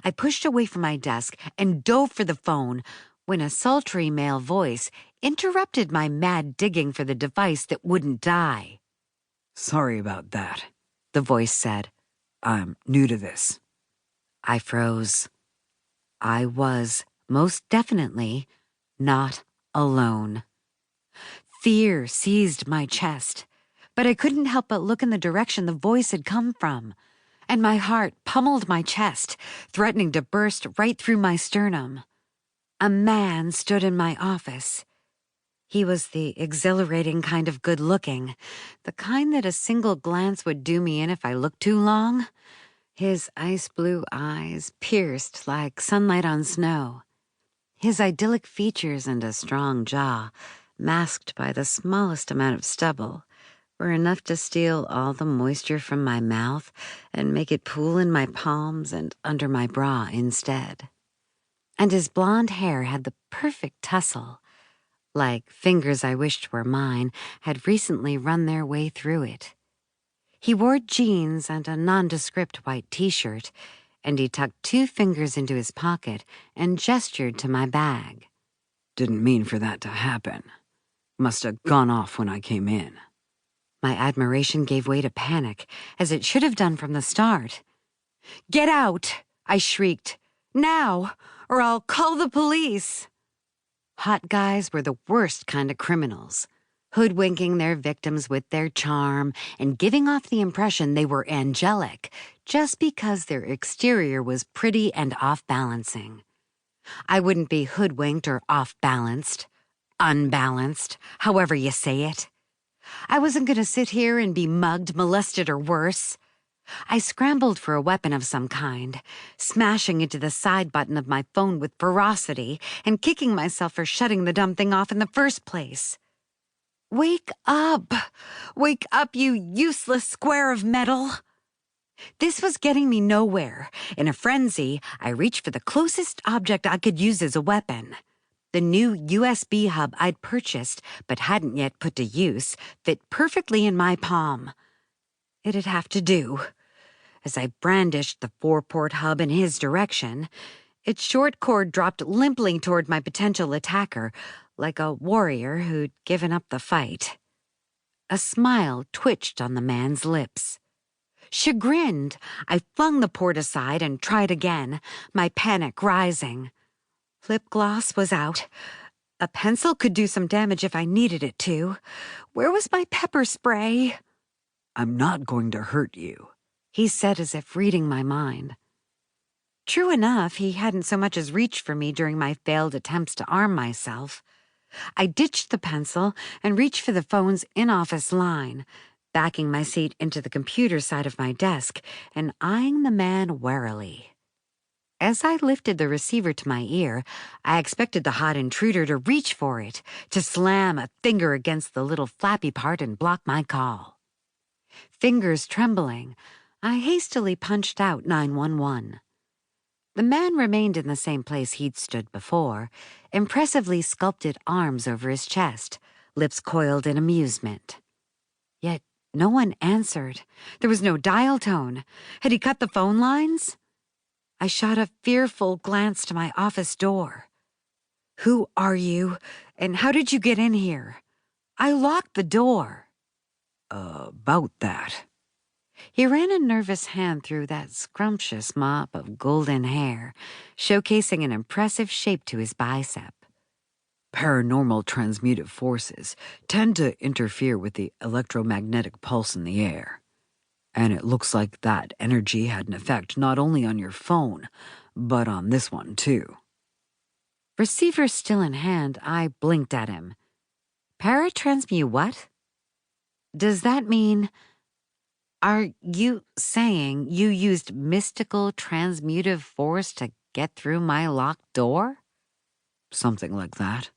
I pushed away from my desk and dove for the phone when a sultry male voice interrupted my mad digging for the device that wouldn't die. "Sorry about that," the voice said. "I'm new to this." I froze. I was, most definitely, not alone. Fear seized my chest, but I couldn't help but look in the direction the voice had come from, and my heart pummeled my chest, threatening to burst right through my sternum. A man stood in my office. He was the exhilarating kind of good-looking, the kind that a single glance would do me in if I looked too long. His ice-blue eyes pierced like sunlight on snow. His idyllic features and a strong jaw, masked by the smallest amount of stubble, were enough to steal all the moisture from my mouth and make it pool in my palms and under my bra instead. And his blonde hair had the perfect tussle, like fingers I wished were mine had recently run their way through it. He wore jeans and a nondescript white t-shirt, and he tucked 2 fingers into his pocket and gestured to my bag. "Didn't mean for that to happen. Must have gone off when I came in." My admiration gave way to panic, as it should have done from the start. "Get out!" I shrieked. "Now, or I'll call the police!" Hot guys were the worst kind of criminals, hoodwinking their victims with their charm and giving off the impression they were angelic just because their exterior was pretty and off-balancing. I wouldn't be hoodwinked or off-balanced, unbalanced, however you say it. I wasn't going to sit here and be mugged, molested, or worse. I scrambled for a weapon of some kind, smashing into the side button of my phone with ferocity and kicking myself for shutting the dumb thing off in the first place. Wake up! Wake up, you useless square of metal! This was getting me nowhere. In a frenzy, I reached for the closest object I could use as a weapon. The new USB hub I'd purchased but hadn't yet put to use fit perfectly in my palm. It'd have to do. As I brandished the 4-port hub in his direction, its short cord dropped limply toward my potential attacker, like a warrior who'd given up the fight. A smile twitched on the man's lips. Chagrined, I flung the port aside and tried again, my panic rising. Lip gloss was out. A pencil could do some damage if I needed it to. Where was my pepper spray? "I'm not going to hurt you," he said as if reading my mind. True enough, he hadn't so much as reached for me during my failed attempts to arm myself. I ditched the pencil and reached for the phone's in-office line, backing my seat into the computer side of my desk and eyeing the man warily. As I lifted the receiver to my ear, I expected the hot intruder to reach for it, to slam a finger against the little flappy part and block my call. Fingers trembling, I hastily punched out 911. The man remained in the same place he'd stood before, impressively sculpted arms over his chest, lips coiled in amusement. Yet no one answered. There was no dial tone. Had he cut the phone lines? I shot a fearful glance to my office door. "Who are you, and how did you get in here? I locked the door." About that." He ran a nervous hand through that scrumptious mop of golden hair, showcasing an impressive shape to his bicep. "Paranormal transmutive forces tend to interfere with the electromagnetic pulse in the air. And it looks like that energy had an effect not only on your phone, but on this one too." Receiver still in hand, I blinked at him. "Paratransmu what? Does that mean... Are you saying you used mystical transmutive force to get through my locked door?" "Something like that."